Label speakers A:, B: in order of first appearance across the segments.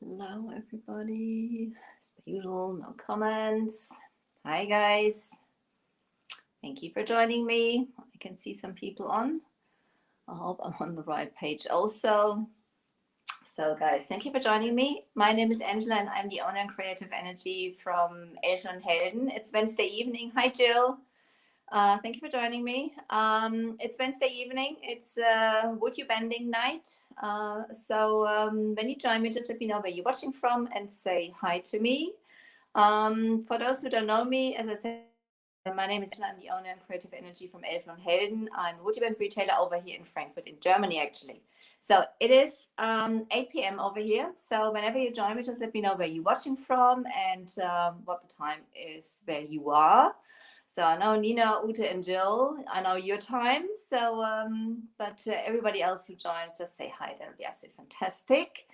A: Hello, everybody. As per usual, no comments. Hi, guys. Thank you for joining me. I can see some people on. I hope I'm on the right page also. So, guys, thank you for joining me. My name is Angela, and I'm the owner and creative energy from Elfen and Helden. It's Wednesday evening. Hi, Jill. Thank you for joining me. It's Wednesday evening. It's WooUbending night. When you join me, just let me know where you're watching from and say hi to me. For those who don't know me, as I said, my name is Angela. I'm the owner and creative energy from Elfen and Helden. I'm a WooUbend retailer over here in Frankfurt, in Germany, actually. So it is 8 p.m. over here. So whenever you join me, just let me know where you're watching from and what the time is where you are. So I know Nina, Ute, and Jill, I know your time. So, but everybody else who joins, just say hi. That'll be absolutely fantastic.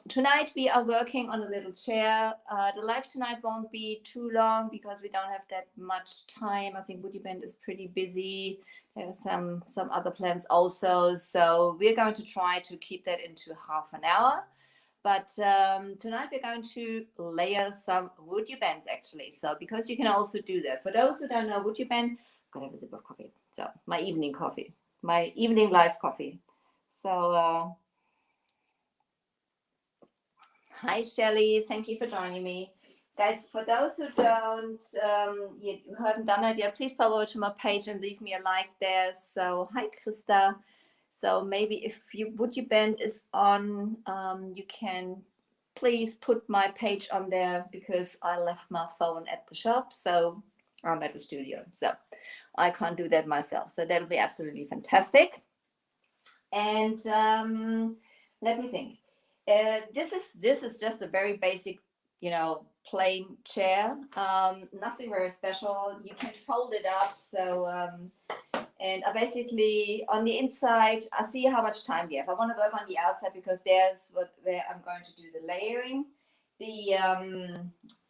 A: Tonight we are working on a little chair. The live tonight won't be too long because we don't have that much time. I think WooUbend is pretty busy. There are some other plans also. So we're going to try to keep that into half an hour. But tonight we're going to layer some WooUbends actually. So because you can also do that. For those who don't know WooUbend, I'm gonna have a sip of coffee. So my evening coffee, my evening live coffee. So hi Shelly, thank you for joining me. Guys, for those who who haven't done it yet, please pop over to my page and leave me a like there. So hi Krista. So maybe if WooUbend is on, you can please put my page on there because I left my phone at the shop. So I'm at the studio. So I can't do that myself. So that'll be absolutely fantastic. And let me think. This is just a very basic, plain chair. Nothing very special. You can fold it up. So and I basically, on the inside, I see how much time we have. I want to work on the outside because there's where I'm going to do the layering. The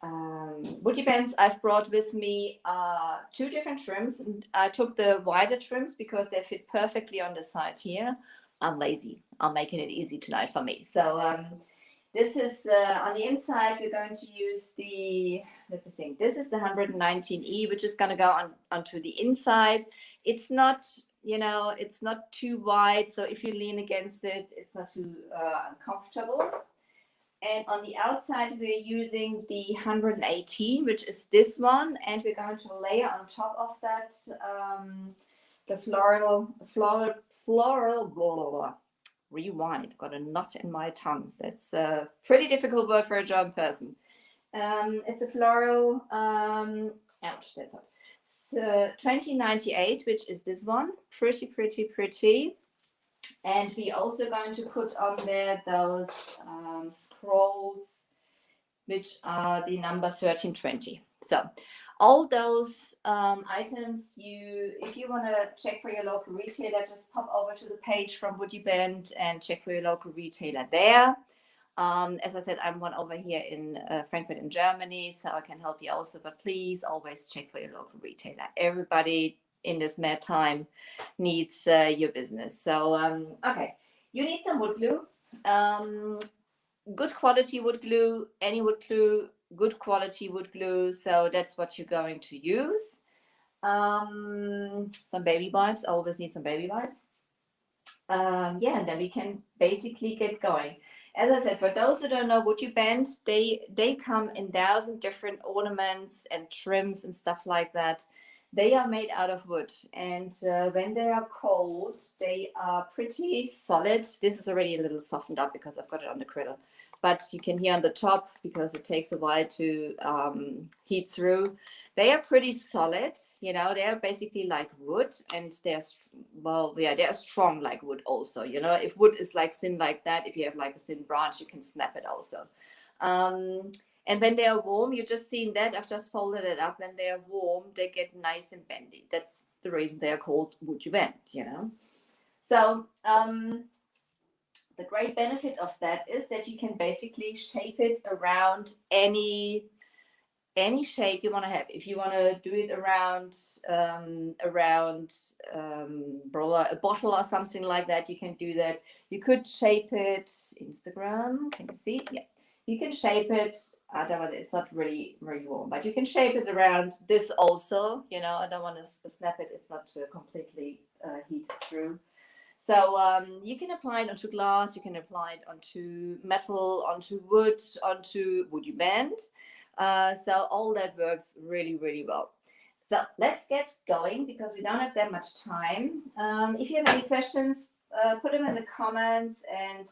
A: WooUbends I've brought with me are 2 different trims. And I took the wider trims because they fit perfectly on the side here. I'm lazy. I'm making it easy tonight for me. So this is on the inside, we're going to use the, let me think, this is the 119E, which is going to go onto the inside. It's not, it's not too wide. So if you lean against it, it's not too uncomfortable. And on the outside, we're using the 118, which is this one. And we're going to layer on top of that the floral, blah, blah, blah. Rewind. Got a knot in my tongue. That's a pretty difficult word for a German person. It's a floral, ouch, that's all. So 2098, which is this one. Pretty, pretty, pretty. And we're also going to put on there those scrolls, which are the number 1320. So all those items, if you want to check for your local retailer, just pop over to the page from WooUbend and check for your local retailer there. As I said, I'm one over here in Frankfurt in Germany, so I can help you also, but please always check for your local retailer. Everybody in this mad time needs your business. So, okay, you need some wood glue. Good quality wood glue, any wood glue, good quality wood glue. So that's what you're going to use. Some baby wipes. I always need some baby wipes. Yeah, and then we can basically get going. As I said, for those who don't know WooUbend, they come in 1,000 different ornaments and trims and stuff like that. They are made out of wood, and when they are cold, they are pretty solid. This is already a little softened up because I've got it on the griddle, but you can hear on the top because it takes a while to heat through. They are pretty solid, they are basically like wood, and they're strong like wood also. If wood is like thin like that, if you have like a thin branch, you can snap it also. And when they are warm, you just seen that. I've just folded it up. When they are warm, they get nice and bendy. That's the reason they are called WooUbend, So the great benefit of that is that you can basically shape it around any any shape you want to have. If you want to do it around a bottle or something like that, you can do that. You could shape it. Instagram, can you see? Yeah, you can shape it. I don't want it's not really very warm, but you can shape it around this also. You know, I don't want to snap it. It's not completely heated through. So you can apply it onto glass, you can apply it onto metal, onto wood, onto WooUbend. So all that works really, really well. So let's get going because we don't have that much time. If you have any questions, put them in the comments, and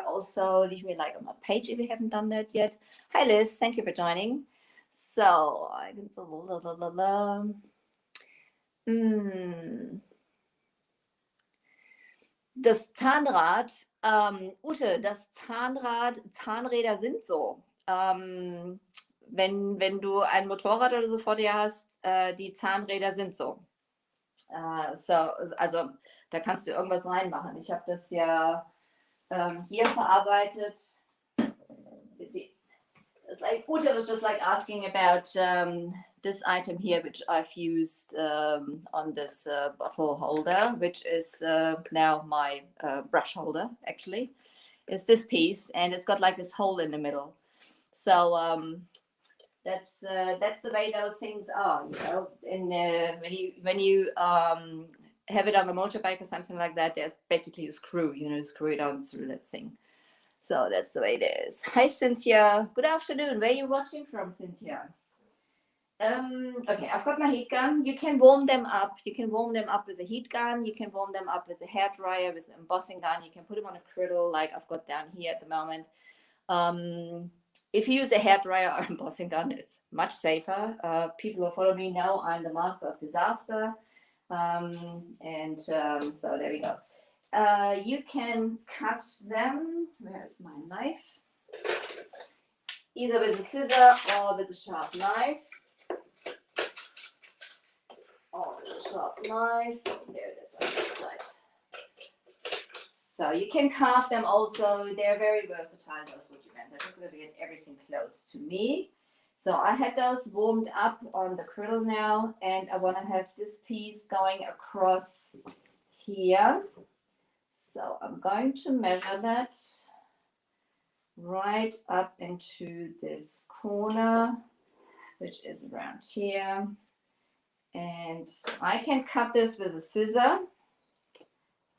A: also leave me a like on my page if you haven't done that yet. Hi Liz, thank you for joining. So I can say das Zahnrad, Ute, das Zahnrad, Zahnräder sind so. Wenn du ein Motorrad oder so vor dir hast, die Zahnräder sind so. Also da kannst du irgendwas reinmachen. Ich habe das ja hier verarbeitet. It's like Ute was just like asking about this item here, which I've used on this bottle holder, which is now my brush holder, actually, is this piece, and it's got like this hole in the middle. So that's the way those things are, you know. And when you have it on a motorbike or something like that, there's basically a screw, you know, screw it on through that thing. So that's the way it is. Hi, Cynthia. Good afternoon. Where are you watching from, Cynthia? Okay, I've got my heat gun. You can warm them up. You can warm them up with a heat gun. You can warm them up with a hairdryer, with an embossing gun. You can put them on a griddle like I've got down here at the moment. If you use a hairdryer or embossing gun, it's much safer. People who follow me know I'm the master of disaster. So there we go. You can cut them. Where's my knife? Either with a scissor or with a sharp knife. There it is on this side. So you can carve them also. They're very versatile, those WooUbends. I'm just going to get everything close to me. So I had those warmed up on the griddle now, and I want to have this piece going across here. So I'm going to measure that right up into this corner, which is around here. And I can cut this with a scissor.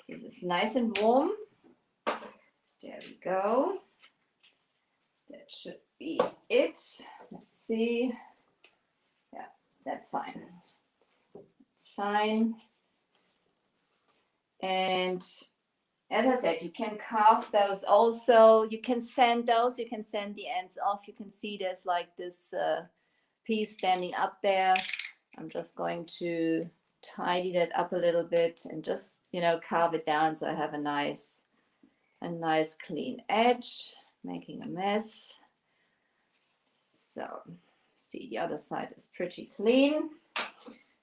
A: This is nice and warm. There we go. That should be it. Let's see. Yeah, that's fine. It's fine. And as I said, you can carve those also. You can sand those. You can sand the ends off. You can see there's like this piece standing up there. I'm just going to tidy that up a little bit and just, you know, carve it down so I have a nice clean edge, making a mess. So see, the other side is pretty clean.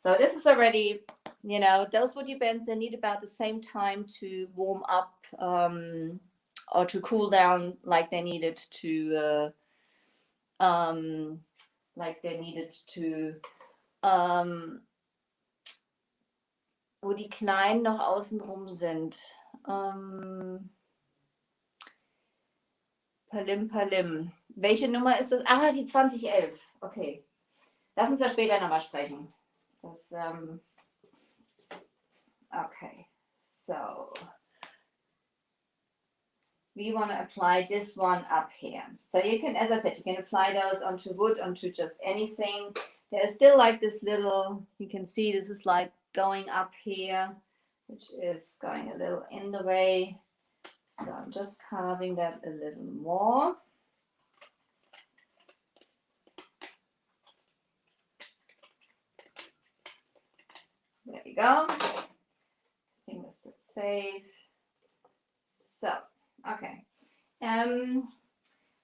A: So this is already, you know, those WooUbends, they need about the same time to warm up or to cool down like they needed to wo die kleinen noch außenrum sind. Palim. Welche Nummer ist das? Ah, die 2011. Okay. Lass uns da später nochmal sprechen. Das, okay. So. We want to apply this one up here. So you can, as I said, you can apply those onto wood, onto just anything. There's still like this little, you can see this is like going up here, which is going a little in the way. So I'm just carving that a little more. There we go. Fingers look safe. So, okay.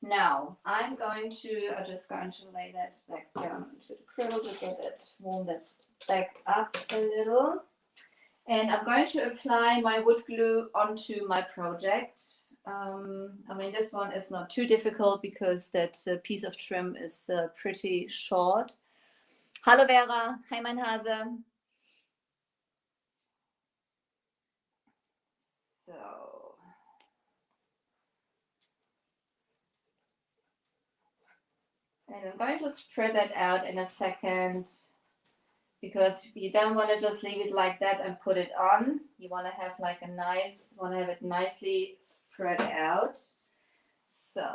A: Now I'm just going to lay that back down into the griddle to get it, warm that back up a little. And I'm going to apply my wood glue onto my project. I mean, this one is not too difficult because that piece of trim is pretty short. Hallo Vera, hi mein Hase. So. And I'm going to spread that out in a second because you don't want to just leave it like that and put it on. You want to have like want to have it nicely spread out. So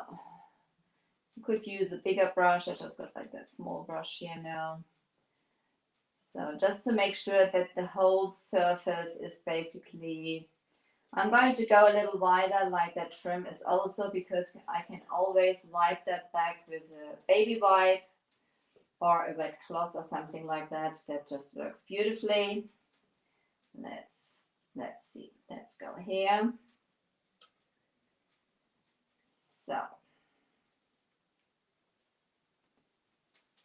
A: you could use a bigger brush. I just got like that small brush here now. So just to make sure that the whole surface is basically, I'm going to go a little wider like that trim is also, because I can always wipe that back with a baby wipe or a wet cloth or something like that. That just works beautifully. Let's see. Let's go here. So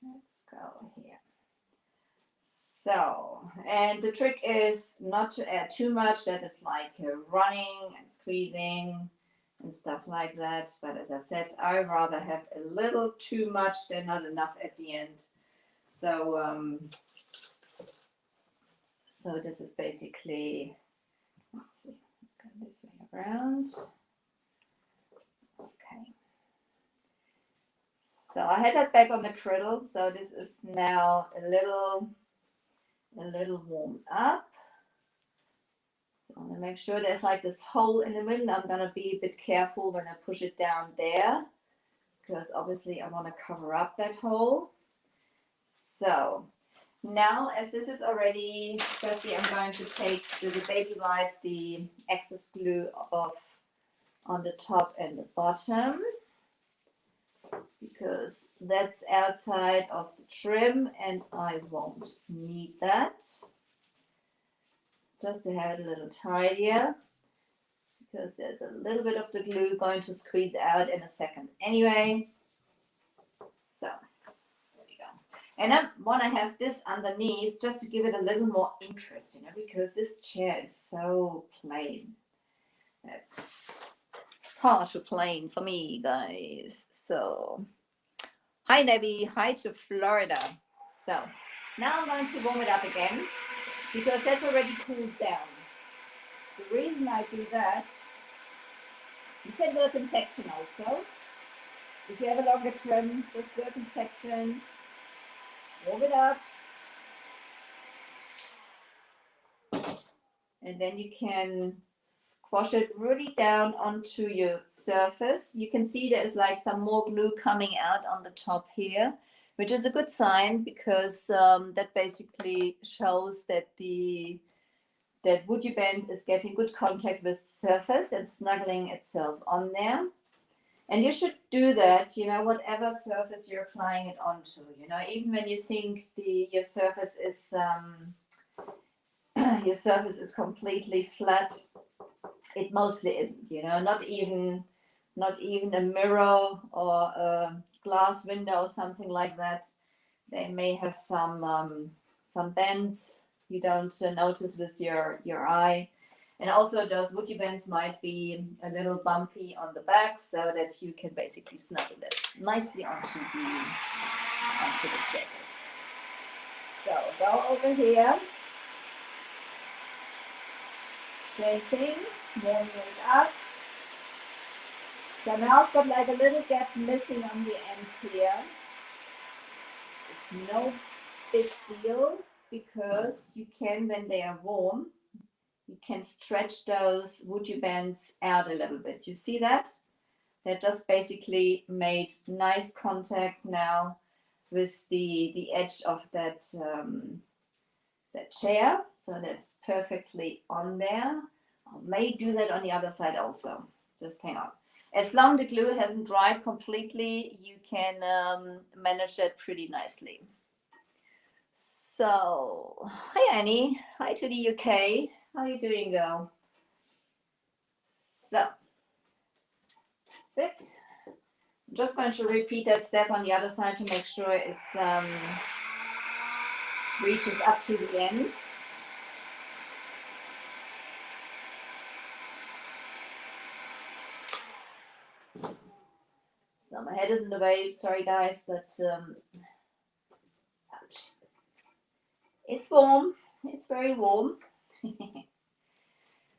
A: let's go here. So, and the trick is not to add too much. That is like running and squeezing and stuff like that. But as I said, I rather have a little too much than not enough at the end. So, so this is basically, let's see, go this way around. Okay. So I had that back on the griddle. So this is now a little warmed up. So I'm going to make sure there's like this hole in the middle. I'm going to be a bit careful when I push it down there, because obviously I want to cover up that hole. So now, as this is already, firstly I'm going to take with a baby wipe the excess glue off on the top and the bottom, because that's outside of the trim and I won't need that. Just to have it a little tidier, because there's a little bit of the glue going to squeeze out in a second anyway. So there we go. And I want to have this underneath just to give it a little more interest, you know, because this chair is so plain. It's far too plain for me, guys. So hi Debbie, hi to Florida. So now I'm going to warm it up again, because that's already cooled down. The reason I do that, you can work in section also. If you have a longer trim, just work in sections, warm it up, and then you can squash it really down onto your surface. You can see there's like some more glue coming out on the top here, which is a good sign, because that basically shows that that WooUbend is getting good contact with the surface and snuggling itself on there. And you should do that, you know, whatever surface you're applying it onto. You know, even when you think your surface is completely flat, it mostly isn't. You know, not even a mirror or a glass window or something like that. They may have some bends you don't notice with your eye. And also those WooUbends might be a little bumpy on the back, so that you can basically snuggle it nicely onto the surface. So go over here. Same thing, warming it up. So now I've got like a little gap missing on the end here. It's no big deal, because you can, when they are warm, you can stretch those WooUbends out a little bit. You see that? They just basically made nice contact now with the edge of that chair. So that's perfectly on there. I may do that on the other side also. Just hang on. As long as the glue hasn't dried completely, you can manage that pretty nicely. So, hi Annie, hi to the UK. How are you doing, girl? So, that's it. I'm just going to repeat that step on the other side to make sure it's reaches up to the end. So my head is in the way, sorry guys, but ouch. It's warm, it's very warm.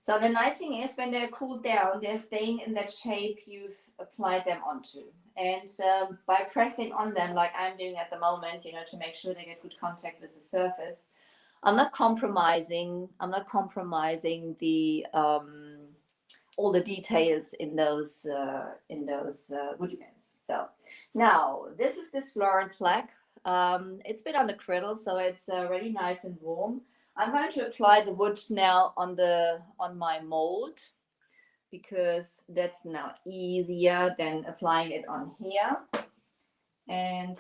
A: So the nice thing is when they're cooled down, they're staying in that shape you've applied them onto. And by pressing on them like I'm doing at the moment, you know, to make sure they get good contact with the surface, I'm not compromising the all the details in those WooUbends. So now this is this floral plaque. It's been on the griddle, so it's really nice and warm. I'm going to apply the wood now on my mold, because that's now easier than applying it on here. And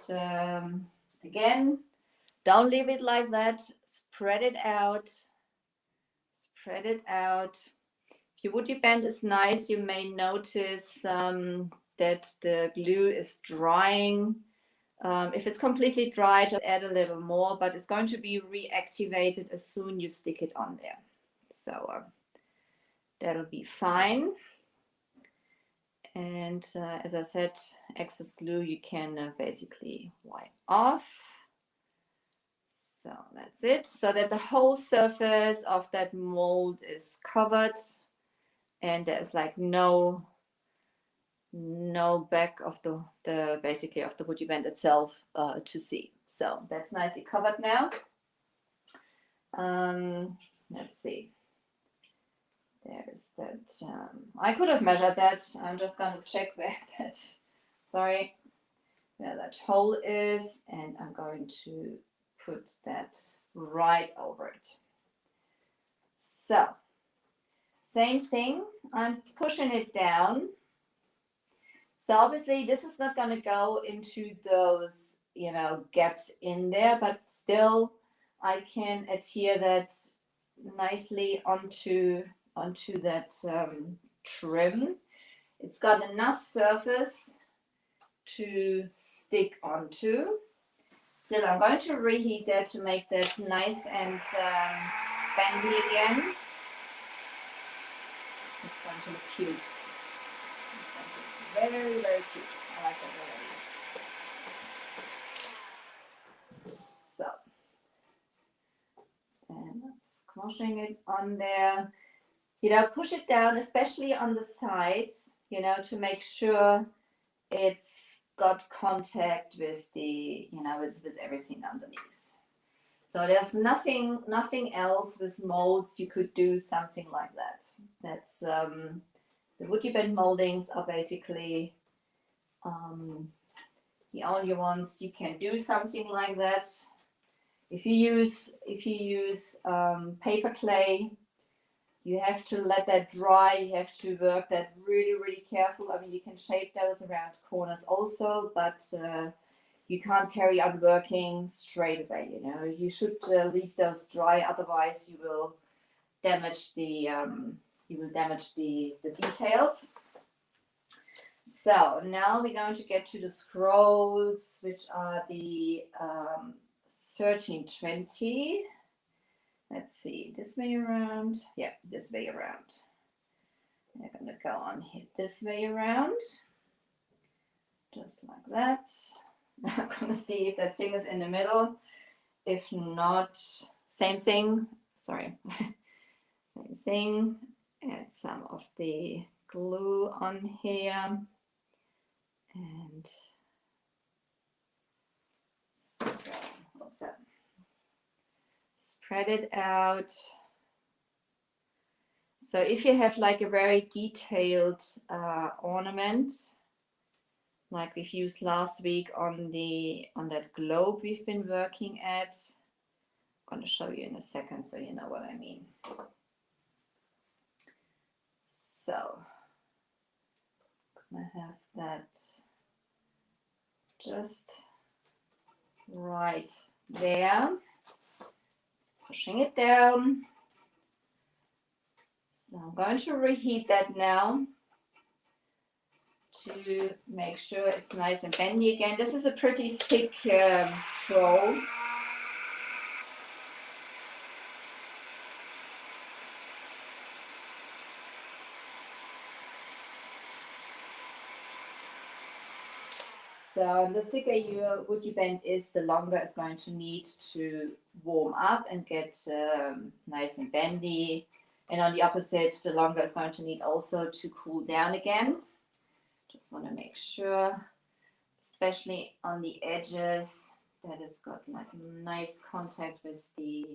A: again, don't leave it like that. Spread it out. Spread it out. If your WooUbend is nice, you may notice that the glue is drying. If it's completely dry, just add a little more, but it's going to be reactivated as soon as you stick it on there. So that'll be fine. And as I said, excess glue you can basically wipe off. So that's it, so that the whole surface of that mold is covered and there's like no back of the basically of the WooUbend itself to see. So that's nicely covered now. Let's see. There's that. I could have measured that. I'm just going to check where that. Sorry, where that hole is, and I'm going to put that right over it. So same thing. I'm pushing it down. So obviously this is not going to go into those, you know, gaps in there, but still I can adhere that nicely onto that trim. It's got enough surface to stick onto. Still, I'm going to reheat that to make that nice and bendy again. It's going to look cute. Very, very cute. I like that already. So, and I'm squashing it on there. You know, push it down, especially on the sides, you know, to make sure it's got contact with the, you know, with everything underneath. So there's nothing else with molds you could do something like that. That's the WooUbend moldings are basically the only ones you can do something like that. If you use paper clay, you have to let that dry. You have to work that really, really careful. I mean, you can shape those around corners also, but you can't carry on working straight away. You know, you should leave those dry. Otherwise, you will damage the details. So now we're going to get to the scrolls, which are the 1320. Let's see, this way around. Yeah, this way around. They're going to go on here this way around. Just like that. I'm going to see if that thing is in the middle. If not, same thing. Sorry. Same thing. Add some of the glue on here. And so, oops, spread it out. So if you have like a very detailed ornament, like we've used last week on that globe we've been working at, I'm going to show you in a second so you know what I mean. So I'm going to have that just right there, pushing it down. So I'm going to reheat that now to make sure it's nice and bendy again. This is a pretty thick scroll. So the thicker your WooUbend is, the longer it's going to need to warm up and get nice and bendy. And on the opposite, the longer it's going to need also to cool down again. Just want to make sure, especially on the edges, that it's got like nice contact with the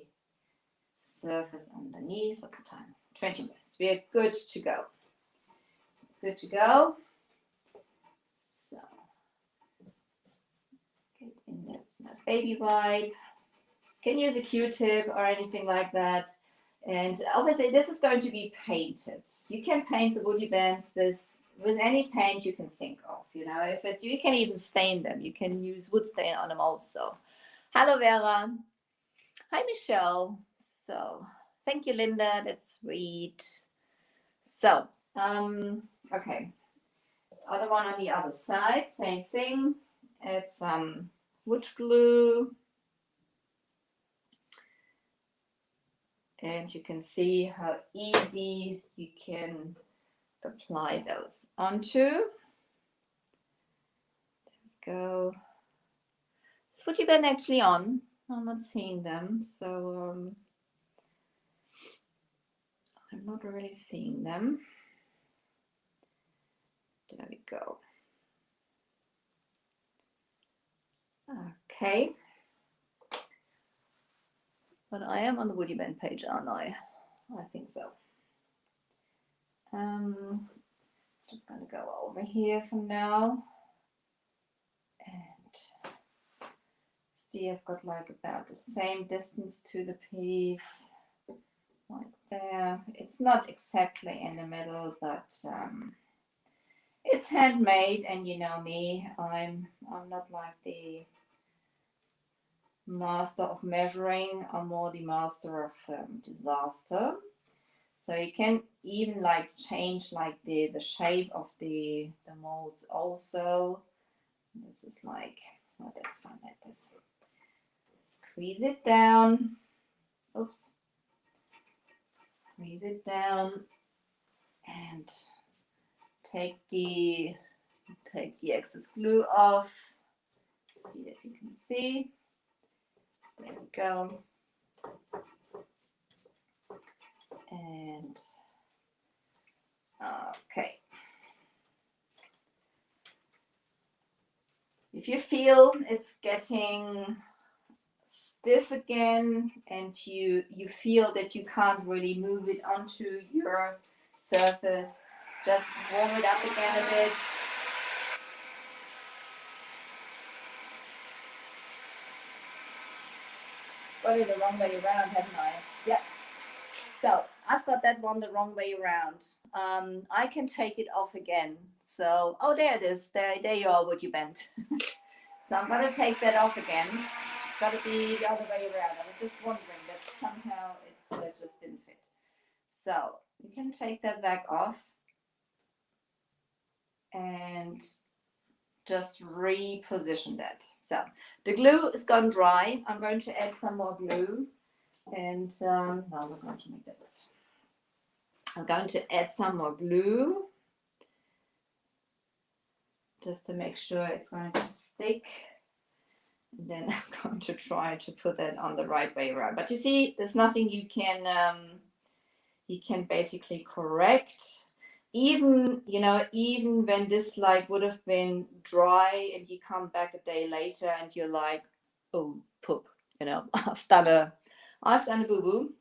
A: surface underneath. What's the time? 20 minutes. We're good to go. Good to go. So, get in there with my baby wipe. You can use a Q-tip or anything like that. And obviously this is going to be painted. You can paint the WooUbends with any paint you can think of. You know, if it's, you can even stain them. You can use wood stain on them also. Hello, Vera. Hi, Michelle. So, thank you, Linda. That's sweet. So, okay. Other one on the other side, same thing. Add some wood glue. And you can see how easy you can apply those onto. There we go. Is WooUbend actually on? I'm not seeing them, so I'm not really seeing them. There we go. Okay. But I am on the WooUbend page, aren't I? I think so. Just going to go over here for now. And see, I've got like about the same distance to the piece. Like there. It's not exactly in the middle, but it's handmade, and you know me, I'm not like the master of measuring. I'm more the master of disaster. So you can even like change like the shape of the molds also. This is like, oh, that's fine like this. Squeeze it down. Oops. Squeeze it down and take the excess glue off. See that you can see. There we go. And okay. If you feel it's getting stiff again and you feel that you can't really move it onto your surface, just warm it up again a bit. Got it the wrong way around, haven't I? Yep. So I've got that one the wrong way around. I can take it off again. So, oh, there it is. There you are, WooUbend. So I'm going to take that off again. It's got to be the other way around. I was just wondering that somehow it just didn't fit. So you can take that back off and just reposition that. So the glue is gone dry. I'm going to add some more glue. And now we're going to make that wet. I'm going to add some more glue just to make sure it's going to stick. And then I'm going to try to put that on the right way around. But you see, there's nothing you can basically correct. Even, you know, even when this like would have been dry and you come back a day later and you're like, oh, poop, you know, I've done a boo-boo.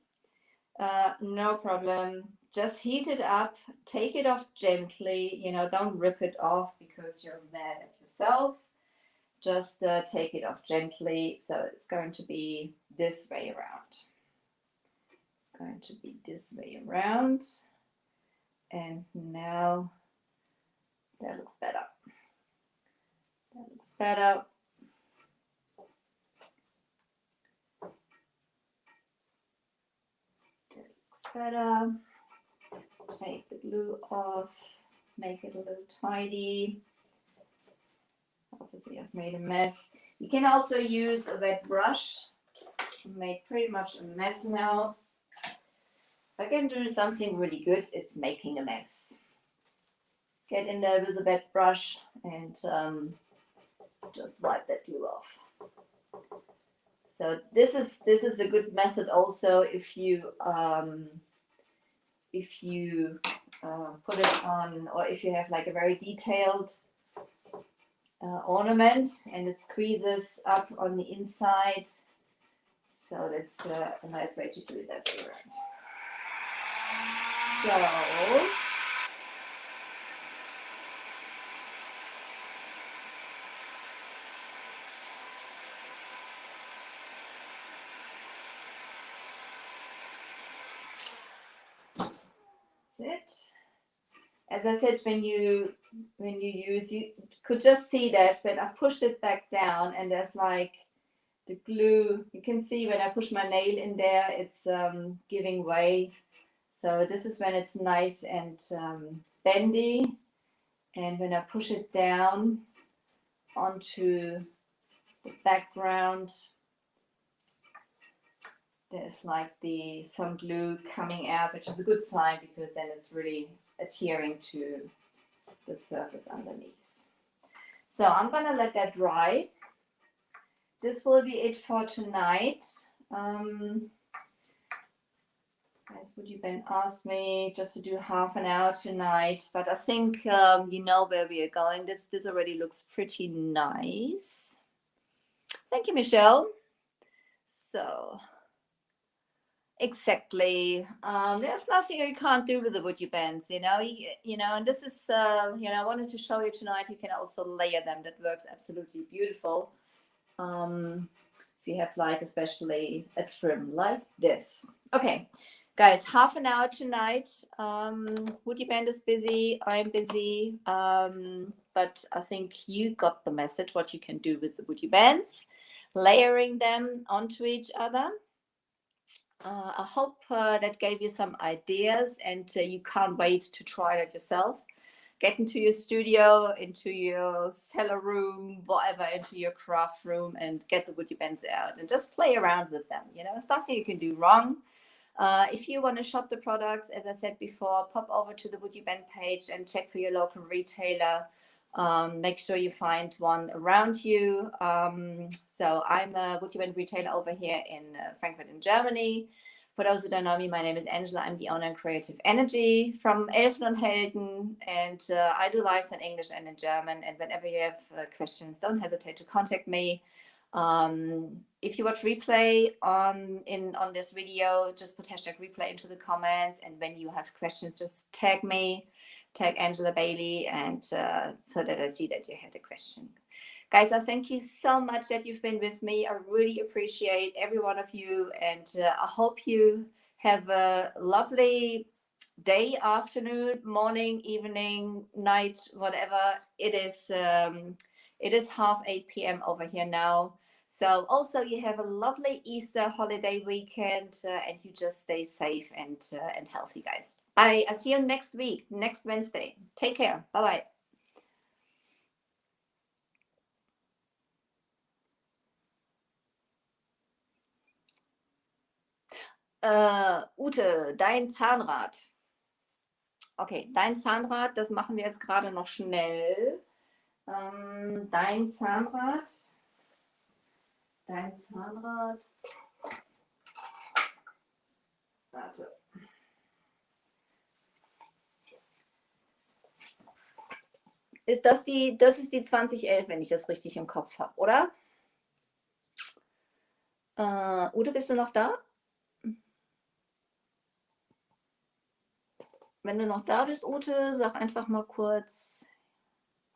A: No problem. Just heat it up, take it off gently, you know, don't rip it off because you're mad at yourself. Just take it off gently. So it's going to be this way around. It's going to be this way around. And now that looks better. That looks better. That looks better. Take the glue off, make it a little tidy. Obviously I've made a mess. You can also use a wet brush. I've made pretty much a mess now. If I can do something really good, it's making a mess. Get in there with a wet brush and just wipe that glue off. So this is a good method also if you put it on, or if you have like a very detailed ornament and it squeezes up on the inside. So that's a nice way to do that around. So it. As I said, when you use, you could just see that when I pushed it back down and there's like the glue, you can see when I push my nail in there, it's giving way. So this is when it's nice and bendy. And when I push it down onto the background, there's like some glue coming out, which is a good sign because then it's really adhering to the surface underneath. So I'm gonna let that dry. This will be it for tonight. Guys, WoodUbend asked me just to do half an hour tonight, but I think you know where we are going. This already looks pretty nice. Thank you, Michelle. So exactly, there's nothing you can't do with the WoodUbends, you know, and this is I wanted to show you tonight. You can also layer them. That works absolutely beautiful. If you have like especially a trim like this. Okay, guys, half an hour tonight. WoodUbend is busy. I'm busy, but I think you got the message what you can do with the WoodUbends, layering them onto each other. I hope that gave you some ideas, and you can't wait to try that yourself. Get into your studio, into your cellar room, whatever, into your craft room, and get the WoodUbends out and just play around with them. You know, it's nothing you can do wrong. If you want to shop the products, as I said before, pop over to the WoodUbend page and check for your local retailer. Make sure you find one around you. So I'm a WoodUbend retailer over here in Frankfurt in Germany. For those who don't know me, my name is Angela. I'm the owner of Creative Energy from Elfen and Helden, and I do lives in English and in German. And whenever you have questions, don't hesitate to contact me. If you watch replay on this video, just put #replay into the comments, and when you have questions, just tag me, tag Angela Bailey, and so that I see that you had a question. Guys, I thank you so much that you've been with me. I really appreciate every one of you, and I hope you have a lovely day, afternoon, morning, evening, night, whatever it is. It is 7:30 p.m. over here now. So also you have a lovely Easter holiday weekend, and you just stay safe and healthy, guys. Bye. I'll see you next week, next Wednesday. Take care. Bye-bye. Ute, dein Zahnrad. Okay, dein Zahnrad, das machen wir jetzt gerade noch schnell. Dein Zahnrad. Warte. Das ist die 2011, wenn ich das richtig im Kopf habe, oder? Ute, bist du noch da? Wenn du noch da bist, Ute, sag einfach mal kurz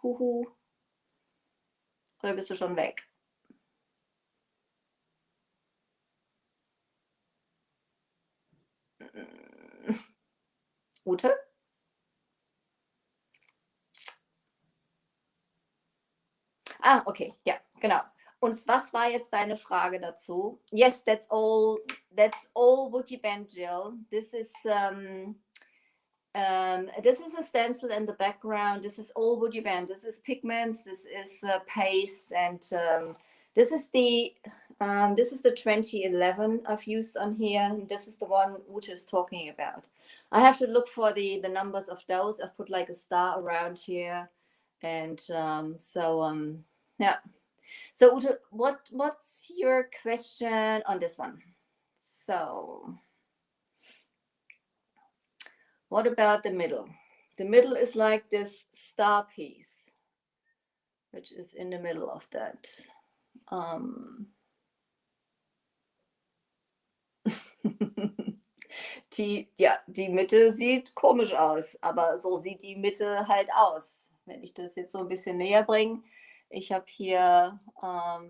A: Huhu. Oder bist du schon weg? Ute? Ah, okay, ja, genau. Und was war jetzt deine Frage dazu? Yes, that's all WoodUbend, Jill. This is a stencil in the background. This is all WoodUbend. This is pigments. This is paste, and this is the 2011 I've used on here. This is the one Ute is talking about. I have to look for the numbers of those. I've put like a star around here, and yeah. So Ute, what's your question on this one? So what about the middle? The middle is like this star piece, which is in the middle of that. Die Mitte sieht komisch aus, aber so sieht die Mitte halt aus. Wenn ich das jetzt so ein bisschen näher bringe, ich habe hier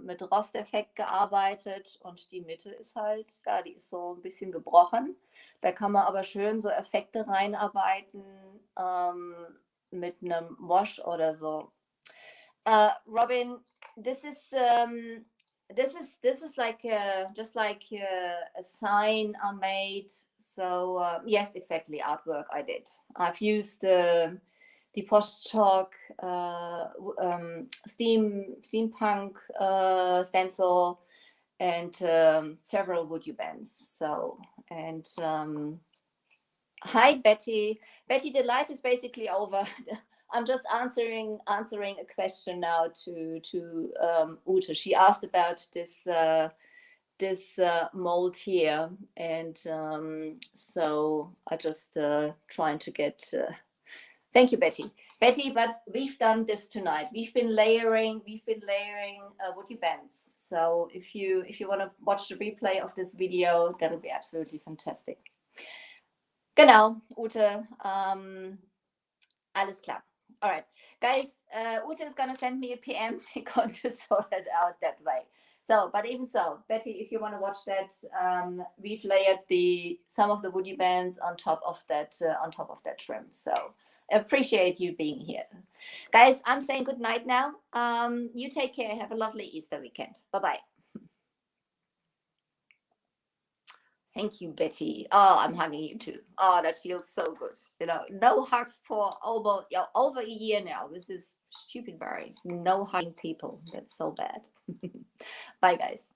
A: mit Rosteffekt gearbeitet und die Mitte ist halt, ja, die ist so ein bisschen gebrochen. Da kann man aber schön so Effekte reinarbeiten mit einem Wash oder so. Robin, this is like just like a sign I made. So yes, exactly, artwork I did. I've used the Posh Chalk steampunk stencil and several WooUbends. So and hi Betty. Betty, the live is basically over. I'm just answering a question now to Ute. She asked about this mold here, and so I just trying to get. Thank you, Betty. Betty, but we've done this tonight. We've been layering WooUbends. So if you want to watch the replay of this video, that'll be absolutely fantastic. Genau, Ute. Alles klar. All right, guys, Ute is going to send me a PM. We're going to sort it out that way. So, but even so, Betty, if you want to watch that, we've layered some of the WooUbends on top of that trim. So, appreciate you being here, guys. I'm saying good night now. You take care. Have a lovely Easter weekend. Bye bye. Thank you, Betty. Oh, I'm hugging you too. Oh, that feels so good. You know, no hugs for over a year now with this stupid virus. No hugging people. That's so bad. Bye, guys.